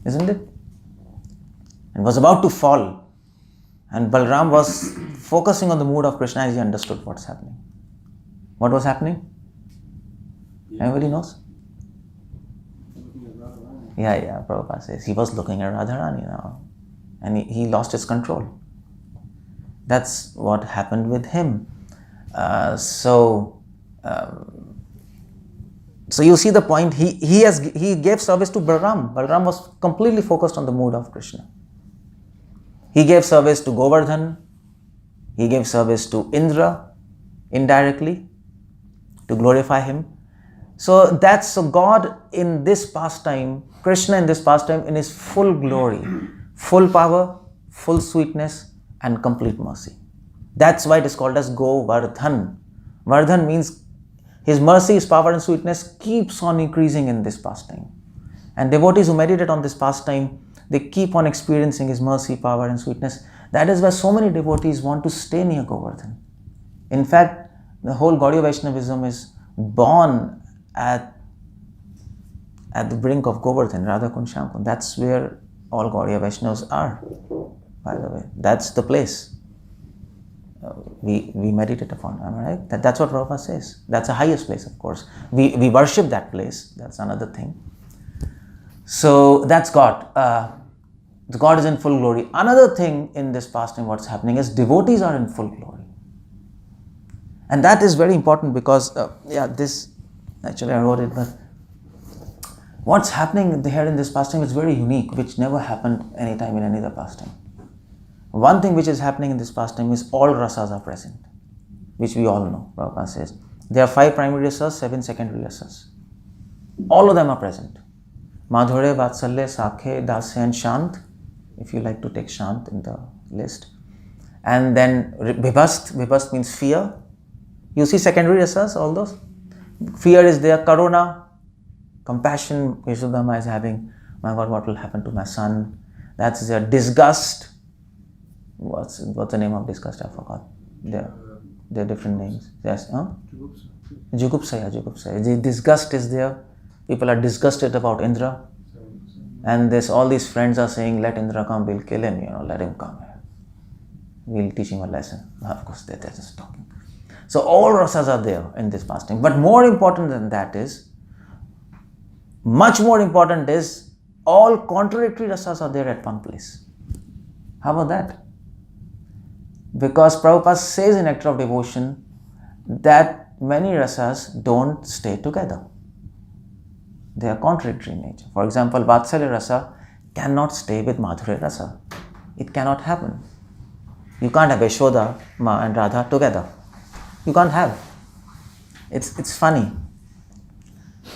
isn't it? It was about to fall. And Balram was focusing on the mood of Krishna as he understood what's happening. What was happening? Anybody knows? Yeah, Prabhupada says he was looking at Radharani now. And he lost his control. That's what happened with him. So you see the point. He gave service to Balram. Balram was completely focused on the mood of Krishna. He gave service to Goverdhan. He gave service to Indra indirectly to glorify him. So God in this pastime, Krishna in this pastime in his full glory, full power, full sweetness and complete mercy. That's why it is called as Goverdhan. Vardhan means his mercy, his power and sweetness keeps on increasing in this pastime. And devotees who meditate on this pastime, they keep on experiencing his mercy, power and sweetness. That is why so many devotees want to stay near Govardhan. In fact, the whole Gaudiya Vaishnavism is born at the brink of Govardhan, Radha Kund, Shyam Kund. That's where all Gaudiya Vaishnavas are, by the way. That's the place we meditate upon, am I right? That's what Prabhupada says. That's the highest place, of course. We worship that place. That's another thing. So that's God. God is in full glory. Another thing in this pastime, what's happening is devotees are in full glory. And that is very important because, actually I wrote it, but what's happening here in this pastime is very unique, which never happened any time in any other pastime. One thing which is happening in this pastime is all rasas are present, which we all know. Prabhupada says there are 5 primary rasas, 7 secondary rasas. All of them are present. Madhurya, Vatsalya, Sakhe, Dasya and Shant, if you like to take Shant in the list. And then Vibhast means fear. You see secondary rasas, all those. Fear is there, Karuna, compassion, Yashodama is having, my God, what will happen to my son? That's their disgust. What's the name of disgust? I forgot. There are different names. Yes, Jugupsaya. The disgust is there. People are disgusted about Indra. And all these friends are saying, let Indra come, we'll kill him, let him come here. We'll teach him a lesson. Of course, they're just talking. So all rasas are there in this pastime. But more important than that is, much more important is, all contradictory rasas are there at one place. How about that? Because Prabhupada says in Nectar of Devotion that many rasas don't stay together. They are contradictory in nature. For example, Vatsalya rasa cannot stay with Madhurya rasa. It cannot happen. You can't have Yashoda, Ma and Radha together. You can't have. It's funny.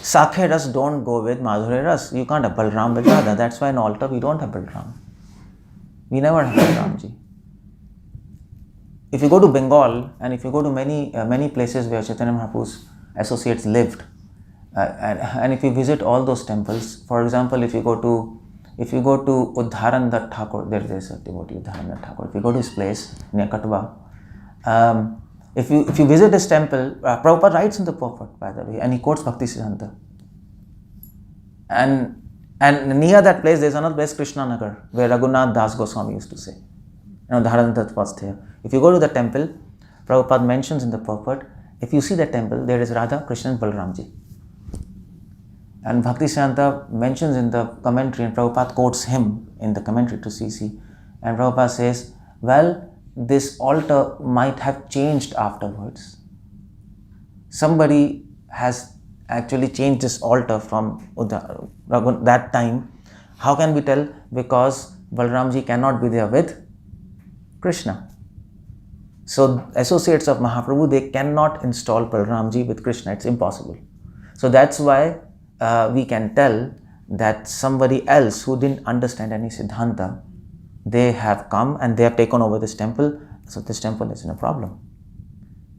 Sakya ras don't go with Madhurya ras. You can't have Balram with Radha. That's why in altar we don't have Balram. We never have Balramji. If you go to Bengal and if you go to many places where Chaitanya Mahaprabhu's associates lived, and if you visit all those temples, for example, if you go to 𝗪𝗲𝗪𝗀 Thakur, there is a devotee 𝗪𝗲𝗪𝗀 Thakur. If you go to his place near Katwa, if you visit his temple, Prabhupada writes in the purport, by the way, and he quotes Bhaktivedanta. And near that place, there is another place, Krishna Nagar, where Raghunath Das Goswami used to say. Dharananda was there. If you go to the temple, Prabhupada mentions in the purport, if you see the temple, there is Radha, Krishna and Balramji. And Bhaktisiddhanta mentions in the commentary, and Prabhupada quotes him in the commentary to 𝗙𝗵. And Prabhupada says, well, this altar might have changed afterwards. Somebody has actually changed this altar from that time. How can we tell? Because Balramji cannot be there with Krishna. So associates of Mahaprabhu, they cannot install Balramji with Krishna. It's impossible. So that's why we can tell that somebody else who didn't understand any Siddhanta, they have come and they have taken over this temple. So this temple is in a problem.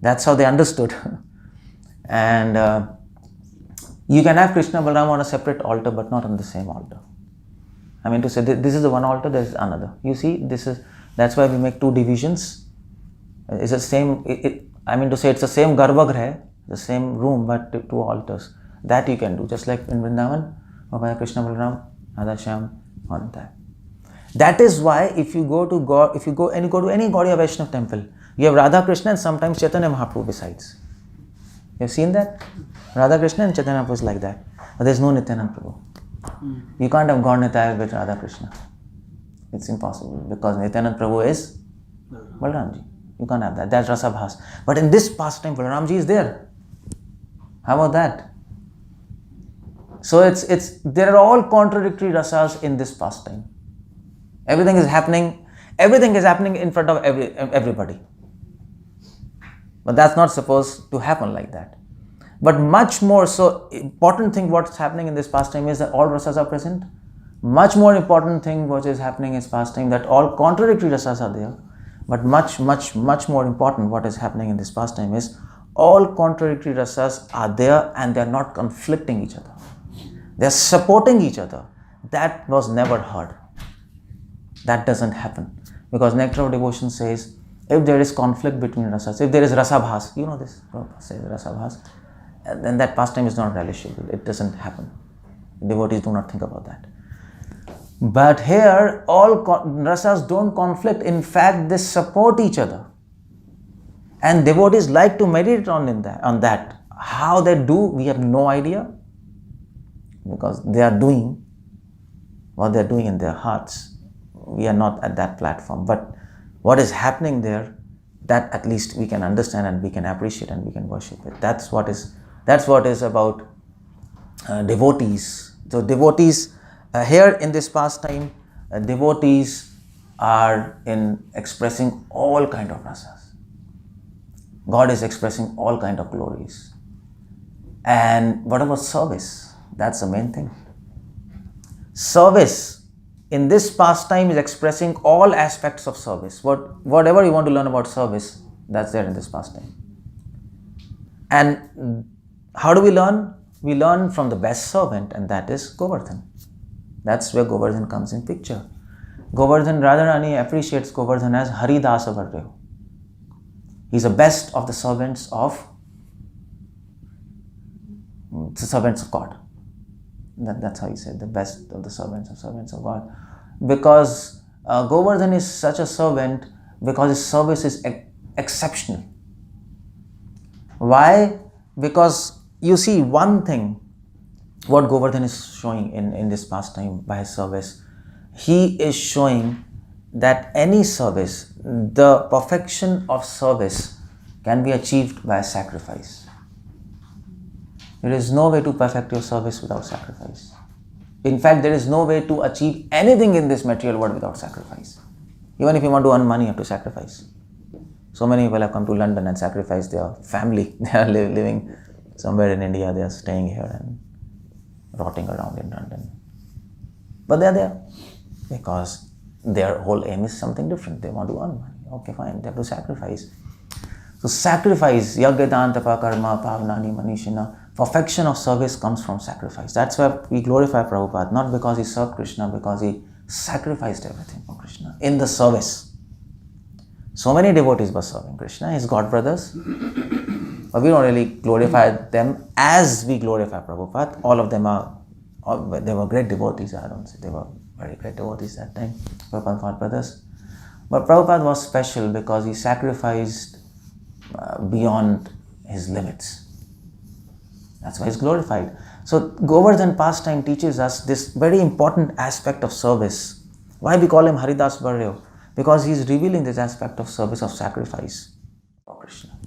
That's how they understood. And you can have Krishna Balaram on a separate altar, but not on the same altar. I mean to say, this is the one altar, there is another. You see, that's why we make two divisions. It's the same. I mean to say, it's the same garbhagriha, the same room, but two altars. That you can do, just like in Vrindavan, Krishna Balaram, Radha Shyam, one time. That is why if you go to any Gaudiya Vaishnava temple, you have Radha Krishna and sometimes Chaitanya Mahaprabhu besides. You have seen that? Radha Krishna and Chaitanya Mahaprabhu is like that. But there is no Nityananda Prabhu. You can't have Gaur Nitaya with Radha Krishna. It's impossible because Nityananda Prabhu is Balramji. You can't have that. That's Rasa Bhas. But in this pastime, Balramji is there. How about that? So there are all contradictory rasas in this pastime. Everything is happening in front of everybody. But that's not supposed to happen like that. But much more so, important thing what's happening in this pastime is that all rasas are present. Much more important thing what is happening in this pastime, that all contradictory rasas are there. But much more important what is happening in this pastime is all contradictory rasas are there and they are not conflicting each other. They are supporting each other. That was never heard. That doesn't happen. Because Nectar of Devotion says, if there is conflict between rasas, if there is rasabhas, you know this, says rasabhas, then that pastime is not relishable. It doesn't happen. Devotees do not think about that. But here, all rasas don't conflict. In fact, they support each other. And devotees like to meditate on that. How they do, we have no idea. Because they are doing what they are doing in their hearts. We are not at that platform. But what is happening there, that at least we can understand and we can appreciate and we can worship it. That's what is about devotees. So devotees, here in this pastime, devotees are in expressing all kind of rasas. God is expressing all kind of glories. And what about service? That's the main thing. Service in this pastime is expressing all aspects of service. Whatever you want to learn about service, that's there in this pastime. And how do we learn? We learn from the best servant, and that is Goverdhan. That's where Goverdhan comes in picture. Goverdhan, Radharani appreciates Goverdhan as Haridasa Varreho. He's the best of the servants of God. That's how he said, the best of the servants of God. Because Goverdhan is such a servant because his service is exceptional. Why? Because you see one thing, what Goverdhan is showing in this pastime by his service, he is showing that any service, the perfection of service can be achieved by sacrifice. There is no way to perfect your service without sacrifice. In fact, there is no way to achieve anything in this material world without sacrifice. Even if you want to earn money, you have to sacrifice. So many people have come to London and sacrificed their family. They are living somewhere in India, they are staying here and rotting around in London. But they are there because their whole aim is something different. They want to earn money. Okay, fine, they have to sacrifice. So sacrifice, 𝗙𝗪𝗀𝗪𝗲 𝗪𝗂𝗪 manishina, perfection of service comes from sacrifice. That's why we glorify Prabhupada, not because he served Krishna, because he sacrificed everything for Krishna in the service. So many devotees were serving Krishna, his god brothers, but we don't really glorify them as we glorify Prabhupada. All of them they were great devotees, I don't say they were very great devotees that time, Prabhupada's god brothers. But Prabhupada was special because he sacrificed beyond his limits. That's why he's glorified. So Goverdhan pastime teaches us this very important aspect of service. Why we call him Haridas Baryo? Because he is revealing this aspect of service, of sacrifice for Krishna.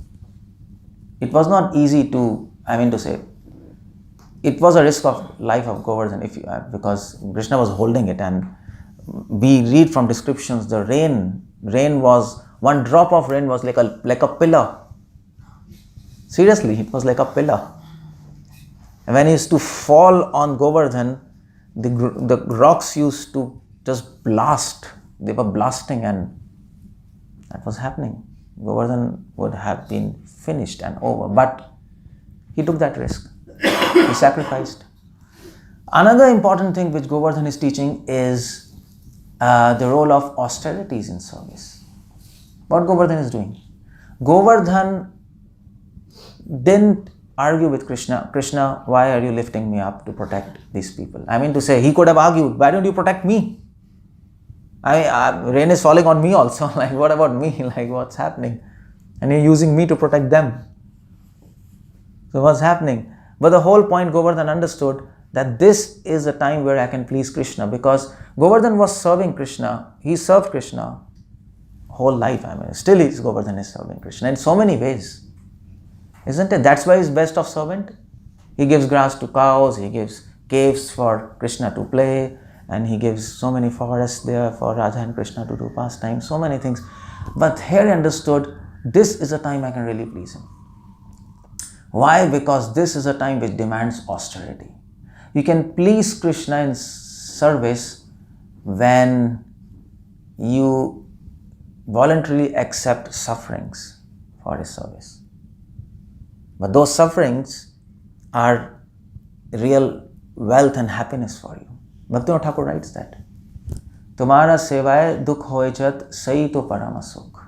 It was not easy it was a risk of life of Goverdhan because Krishna was holding it, and we read from descriptions the rain was, one drop of rain was like a pillar. Seriously, it was like a pillar. And when he used to fall on Goverdhan, the rocks used to just blast. They were blasting, and that was happening. Goverdhan would have been finished and over, but he took that risk. He sacrificed. Another important thing which Goverdhan is teaching is the role of austerities in service. What Goverdhan is doing? Goverdhan didn't argue with Krishna. Krishna, why are you lifting me up to protect these people? He could have argued, why don't you protect me? Rain is falling on me also. Like, what about me? Like, what's happening? And you're using me to protect them. So what's happening? But the whole point, Goverdhan understood that this is a time where I can please Krishna, because Goverdhan was serving Krishna. He served Krishna whole life. Still Goverdhan is serving Krishna in so many ways. Isn't it? That's why he's best of servant. He gives grass to cows, he gives caves for Krishna to play, and he gives so many forests there for Radha and Krishna to do pastimes, so many things. But here he understood, this is a time I can really please him. Why? Because this is a time which demands austerity. You can please Krishna in service when you voluntarily accept sufferings for his service. But those sufferings are real wealth and happiness for you. Bhaktivinoda Thakur writes that. Tumhara sevaye dukh 𝗙𝗪𝗀𝗪𝗀 sukh.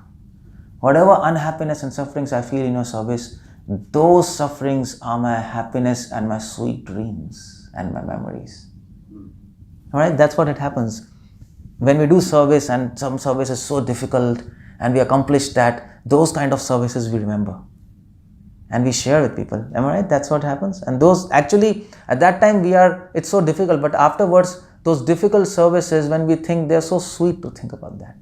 Whatever unhappiness and sufferings I feel in your service, those sufferings are my happiness and my sweet dreams and my memories. Alright, that's what it happens. When we do service and some service is so difficult and we accomplish that, those kind of services we remember. And we share with people. Am I right? That's what happens. And those actually, at that time it's so difficult, but afterwards, those difficult services, when we think, they're so sweet to think about that.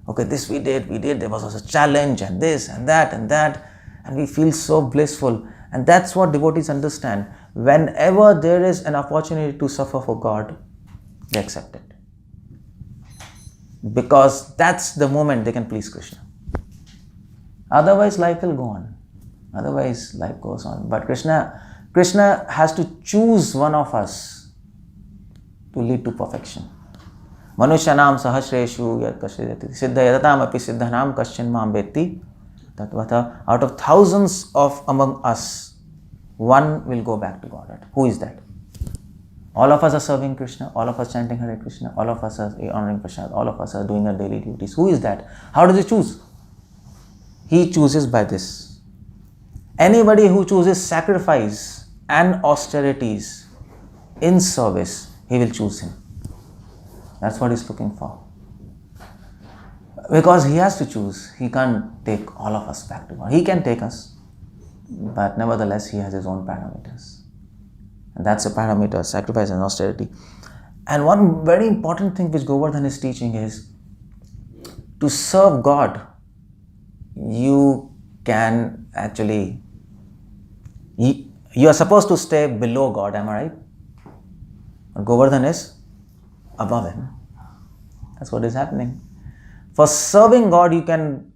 Okay, this we did, there was a challenge and this and that, and we feel so blissful. And that's what devotees understand. Whenever there is an opportunity to suffer for God, they accept it. Because that's the moment they can please Krishna. Otherwise, life will go on. Otherwise, life goes on. But Krishna has to choose one of us to lead to perfection. Manusyanam sahasreshu 𝗪𝗪𝗀𝗪 siddha siddhanam kaścin mam vetti tatvata. Out of thousands of among us, one will go back to God. Who is that? All of us are serving Krishna, all of us chanting Hare Krishna, all of us are honoring Prasad, all of us are doing our daily duties. Who is that? How does he choose? He chooses by this. Anybody who chooses sacrifice and austerities in service, he will choose him. That's what he's looking for. Because he has to choose. He can't take all of us back to God. He can take us, but nevertheless, he has his own parameters. And that's a parameter, sacrifice and austerity. And one very important thing which Goverdhan is teaching is, to serve God, you can actually, You are supposed to stay below God, am I right? Goverdhan is above him. That's what is happening. For serving God, you can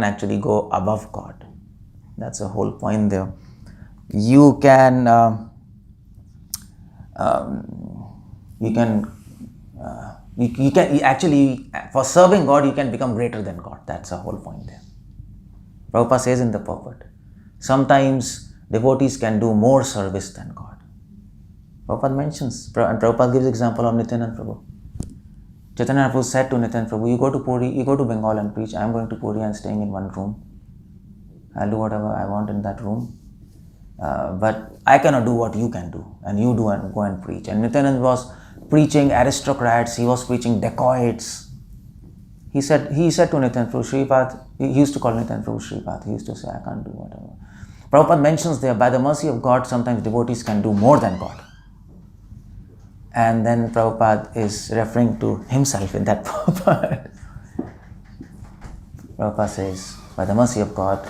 actually go above God. That's the whole point there. You can actually, for serving God, you can become greater than God. That's the whole point there. Prabhupada says in the purport, sometimes devotees can do more service than God. Prabhupada mentions, and Prabhupada gives example of Nityananda Prabhu. Chaitanya Prabhu said to Nityananda Prabhu, you go to Puri, you go to Bengal and preach. I am going to Puri and staying in one room. I'll do whatever I want in that room. But I cannot do what you can do. And you do and go and preach. And Nityananda was preaching aristocrats. He was preaching dacoits. He said to Nityananda Prabhu, Shripad, he used to call Nityananda Prabhu Shripad. He used to say, I can't do whatever. Prabhupada mentions there, by the mercy of God, sometimes devotees can do more than God. And then Prabhupada is referring to himself in that purport. Prabhupada says, by the mercy of God,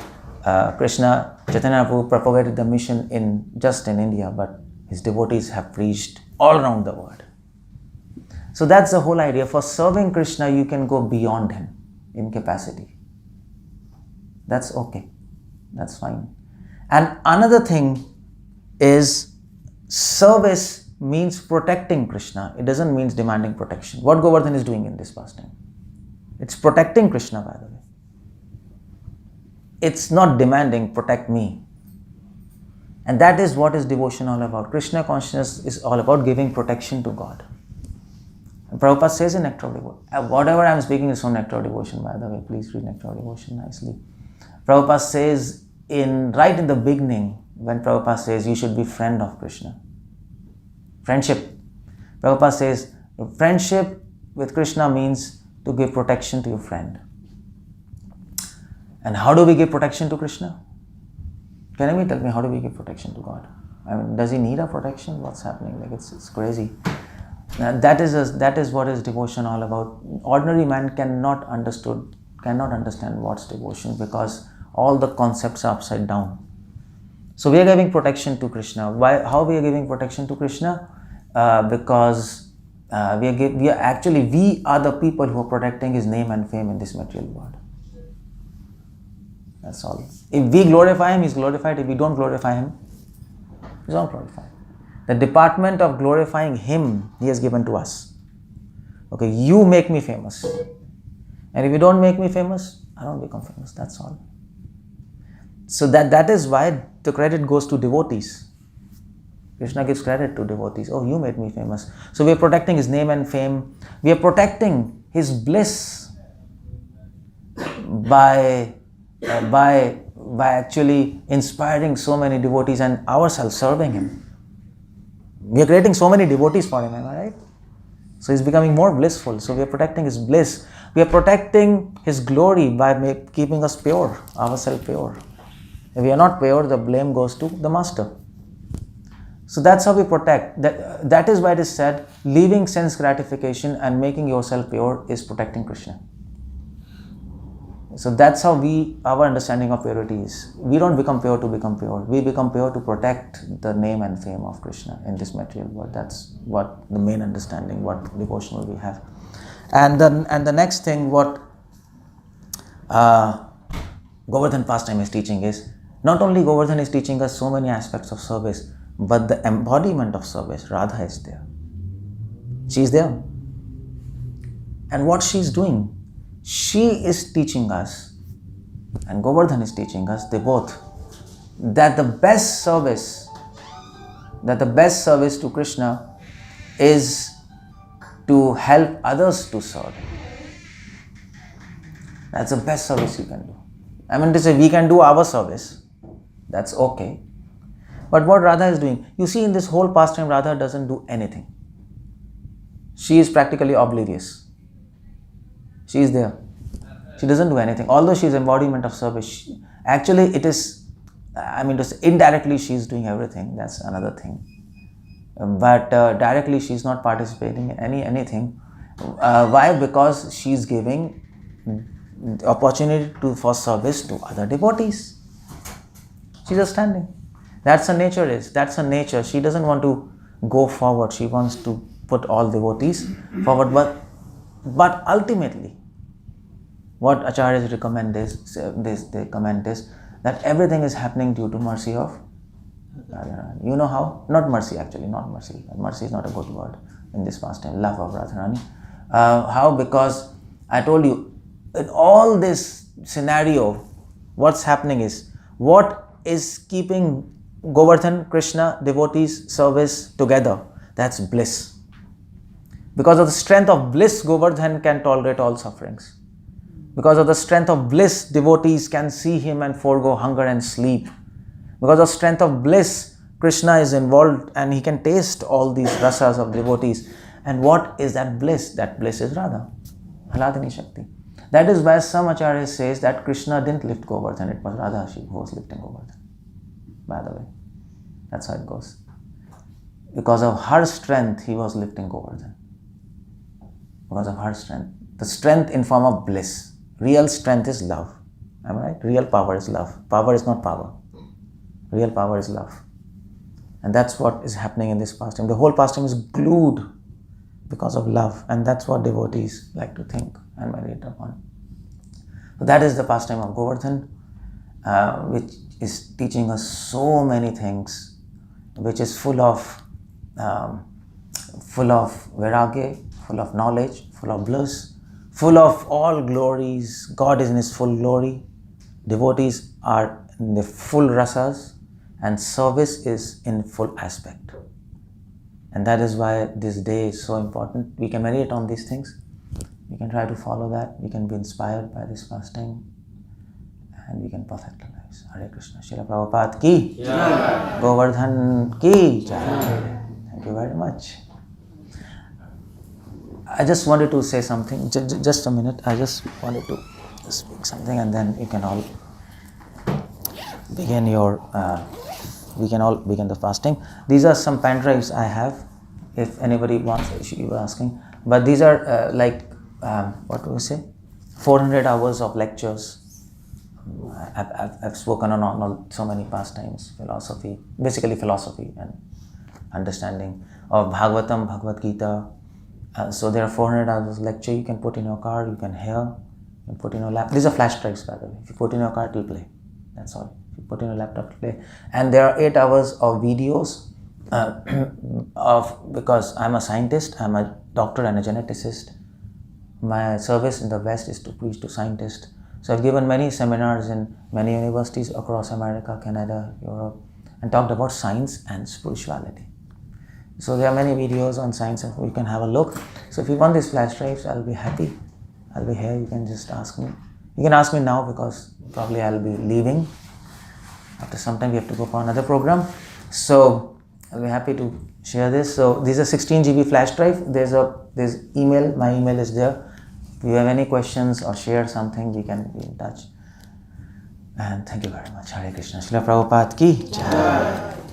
Krishna, Chaitanya Prabhu propagated the mission just in India, but his devotees have preached all around the world. So that's the whole idea. For serving Krishna, you can go beyond him in capacity. That's okay. That's fine. And another thing is, service means protecting Krishna. It doesn't mean demanding protection. What Govardhan is doing in this pastime, it's protecting Krishna, by the way. It's not demanding, protect me. And that is what is devotion all about. Krishna consciousness is all about giving protection to God. And Prabhupada says in Nectar of Devotion, whatever I am speaking is from Nectar of Devotion, by the way, please read Nectar of Devotion nicely. Prabhupada says right in the beginning, when Prabhupada says you should be friend of Krishna. Friendship. Prabhupada says friendship with Krishna means to give protection to your friend. And how do we give protection to Krishna? Can anyone tell me how do we give protection to God? I mean, does he need a protection? What's happening? Like it's crazy. That is what is devotion all about. Ordinary man cannot understand what's devotion, because all the concepts are upside down. So we are giving protection to Krishna. Why? How we are giving protection to Krishna? Because we are the people who are protecting his name and fame in this material world. That's all. If we glorify him, he's glorified. If we don't glorify him, he's not glorified. The department of glorifying him, he has given to us. Okay, you make me famous. And if you don't make me famous, I don't become famous. That's all. So that is why the credit goes to devotees. Krishna gives credit to devotees. Oh, you made me famous. So we are protecting his name and fame. We are protecting his bliss by actually inspiring so many devotees and ourselves serving him. We are creating so many devotees for him, am I right? So he's becoming more blissful. So we are protecting his bliss. We are protecting his glory by keeping us pure, ourselves pure. If we are not pure, the blame goes to the master. So that's how we protect. That is why it is said, leaving sense gratification and making yourself pure is protecting Krishna. So that's how our understanding of purity is. We don't become pure to become pure. We become pure to protect the name and fame of Krishna in this material world. That's what the main understanding, what devotional we have. And the next thing, what Govardhan pastime is teaching is, not only Govardhan is teaching us so many aspects of service, but the embodiment of service, Radha, is there. She is there. And what she is doing, she is teaching us, and Govardhan is teaching us, they both, that the best service to Krishna is to help others to serve. That's the best service you can do. I mean to say, we can do our service. That's okay. But what Radha is doing, you see in this whole pastime, Radha doesn't do anything. She is practically oblivious. She is there. She doesn't do anything. Although she is embodiment of service, actually it is, indirectly she is doing everything. That's another thing. But directly she is not participating in anything. Why? Because she is giving opportunity for service to other devotees. She is just standing. That's her nature is. That's her nature. She doesn't want to go forward. She wants to put all devotees forward. But ultimately, what acharyas recommend is, they commend is that everything is happening due to mercy of Radharani. You know how? Not mercy actually, not mercy. Mercy is not a good word in this pastime. Love of Radharani. How? Because I told you, in all this scenario, what's happening is, what is keeping Govardhan, Krishna, devotees, service together? That's bliss. Because of the strength of bliss, Govardhan can tolerate all sufferings. Because of the strength of bliss, devotees can see him and forego hunger and sleep. Because of strength of bliss, Krishna is involved and he can taste all these rasas of devotees. And what is that bliss? That bliss is Radha, Haladini Shakti. That is why some acharyas says that Krishna didn't lift Govardhan, it was Radha who was lifting Govardhan. By the way, that's how it goes. Because of her strength, he was lifting Govardhan. Because of her strength. The strength in form of bliss. Real strength is love. Am I right? Real power is love. Power is not power. Real power is love. And that's what is happening in this pastime. The whole pastime is glued because of love. And that's what devotees like to think and meditate upon. So that is the pastime of Govardhan, which is teaching us so many things, which is full of vairagya, full of knowledge, full of bliss, full of all glories. God is in His full glory. Devotees are in the full rasas, and service is in full aspect. And that is why this day is so important. We can meditate on these things. We can try to follow that. We can be inspired by this pastime, and we can perfect our lives. Hare Krishna. 𝗙 Prabhupada ki Jai. Govardhan ki Jai. Thank you very much. I just wanted to say something. Just a minute. I just wanted to speak something, and then you can all begin your. We can all begin the fasting. These are some pen drives I have. If anybody wants, you were asking. But these are what do we say? 400 hours of lectures. I've spoken on so many pastimes, philosophy, basically philosophy and understanding of Bhagavatam, Bhagavad Gita. So there are 400 hours of lecture. You can put in your car, you can hear, you can put in your laptop. These are flash drives, by the way. If you put in your car, it will play. That's all. If you put in your laptop, it will play. And there are 8 hours of videos because I'm a scientist, I'm a doctor and a geneticist. My service in the West is to preach to scientists. So I've given many seminars in many universities across America, Canada, Europe, and talked about science and spirituality. So there are many videos on science and you can have a look. So if you want these flash drives, I'll be happy. I'll be here. You can just ask me. You can ask me now because probably I'll be leaving. After some time we have to go for another program. So I'll be happy to share this. So these are 16 GB flash drive. There's email. My email is there. If you have any questions or share something, we can be in touch. And thank you very much. Hare Krishna. 𝗙 Prabhupada ki Jai.